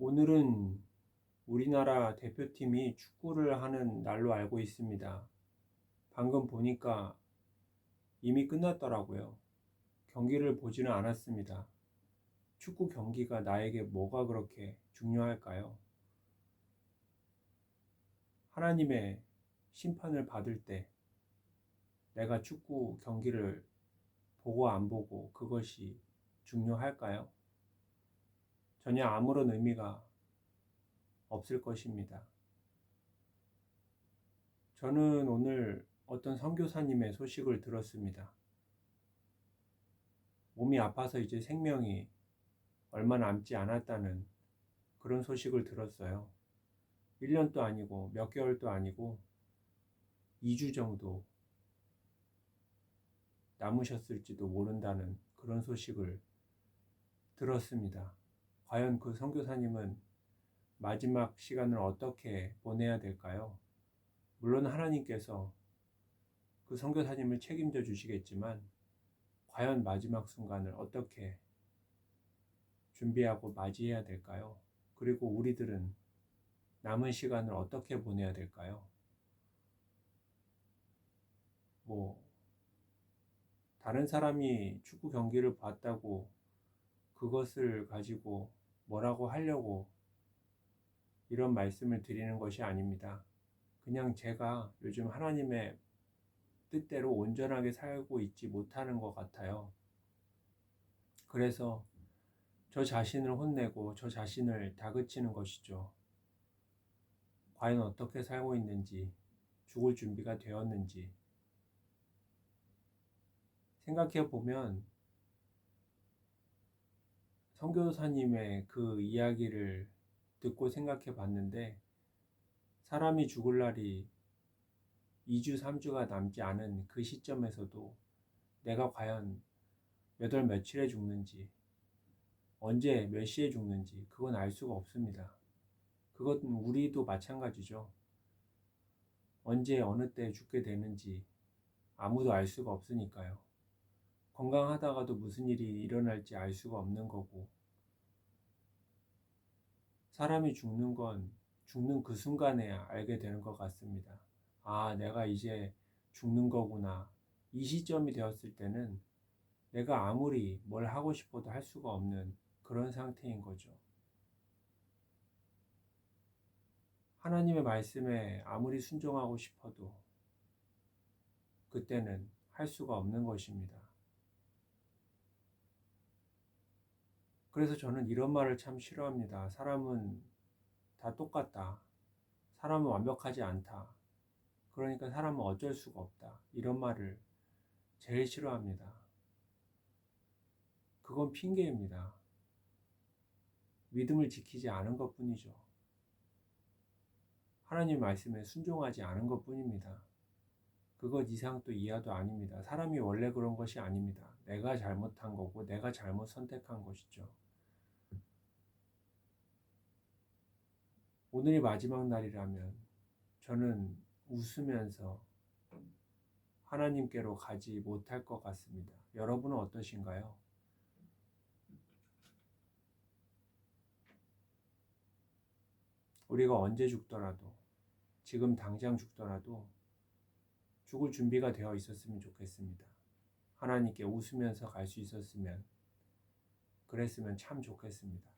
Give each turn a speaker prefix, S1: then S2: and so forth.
S1: 오늘은 우리나라 대표팀이 축구를 하는 날로 알고 있습니다. 방금 보니까 이미 끝났더라고요. 경기를 보지는 않았습니다. 축구 경기가 나에게 뭐가 그렇게 중요할까요? 하나님의 심판을 받을 때 내가 축구 경기를 보고 안 보고 그것이 중요할까요? 전혀 아무런 의미가 없을 것입니다. 저는 오늘 어떤 선교사님의 소식을 들었습니다. 몸이 아파서 이제 생명이 얼마 남지 않았다는 그런 소식을 들었어요. 1년도 아니고 몇 개월도 아니고 2주 정도 남으셨을지도 모른다는 그런 소식을 들었습니다. 과연 그 선교사님은 마지막 시간을 어떻게 보내야 될까요? 물론 하나님께서 그 선교사님을 책임져 주시겠지만 과연 마지막 순간을 어떻게 준비하고 맞이해야 될까요? 그리고 우리들은 남은 시간을 어떻게 보내야 될까요? 다른 사람이 축구 경기를 봤다고 그것을 가지고 뭐라고 하려고 이런 말씀을 드리는 것이 아닙니다. 그냥 제가 요즘 하나님의 뜻대로 온전하게 살고 있지 못하는 것 같아요. 그래서 저 자신을 혼내고 저 자신을 다그치는 것이죠. 과연 어떻게 살고 있는지, 죽을 준비가 되었는지. 생각해 보면 선교사님의 그 이야기를 듣고 생각해 봤는데 사람이 죽을 날이 2주, 3주가 남지 않은 그 시점에서도 내가 과연 몇 월 며칠에 죽는지, 언제 몇 시에 죽는지 그건 알 수가 없습니다. 그것은 우리도 마찬가지죠. 언제 어느 때 죽게 되는지 아무도 알 수가 없으니까요. 건강하다가도 무슨 일이 일어날지 알 수가 없는 거고, 사람이 죽는 건 죽는 그 순간에 알게 되는 것 같습니다. 아, 내가 이제 죽는 거구나. 이 시점이 되었을 때는 내가 아무리 뭘 하고 싶어도 할 수가 없는 그런 상태인 거죠. 하나님의 말씀에 아무리 순종하고 싶어도 그때는 할 수가 없는 것입니다. 그래서 저는 이런 말을 참 싫어합니다. 사람은 다 똑같다. 사람은 완벽하지 않다. 그러니까 사람은 어쩔 수가 없다. 이런 말을 제일 싫어합니다. 그건 핑계입니다. 믿음을 지키지 않은 것 뿐이죠. 하나님 말씀에 순종하지 않은 것 뿐입니다. 그것 이상 또 이하도 아닙니다. 사람이 원래 그런 것이 아닙니다. 내가 잘못한 거고 내가 잘못 선택한 것이죠. 오늘이 마지막 날이라면 저는 웃으면서 하나님께로 가지 못할 것 같습니다. 여러분은 어떠신가요? 우리가 언제 죽더라도, 지금 당장 죽더라도 죽을 준비가 되어 있었으면 좋겠습니다. 하나님께 웃으면서 갈 수 있었으면, 그랬으면 참 좋겠습니다.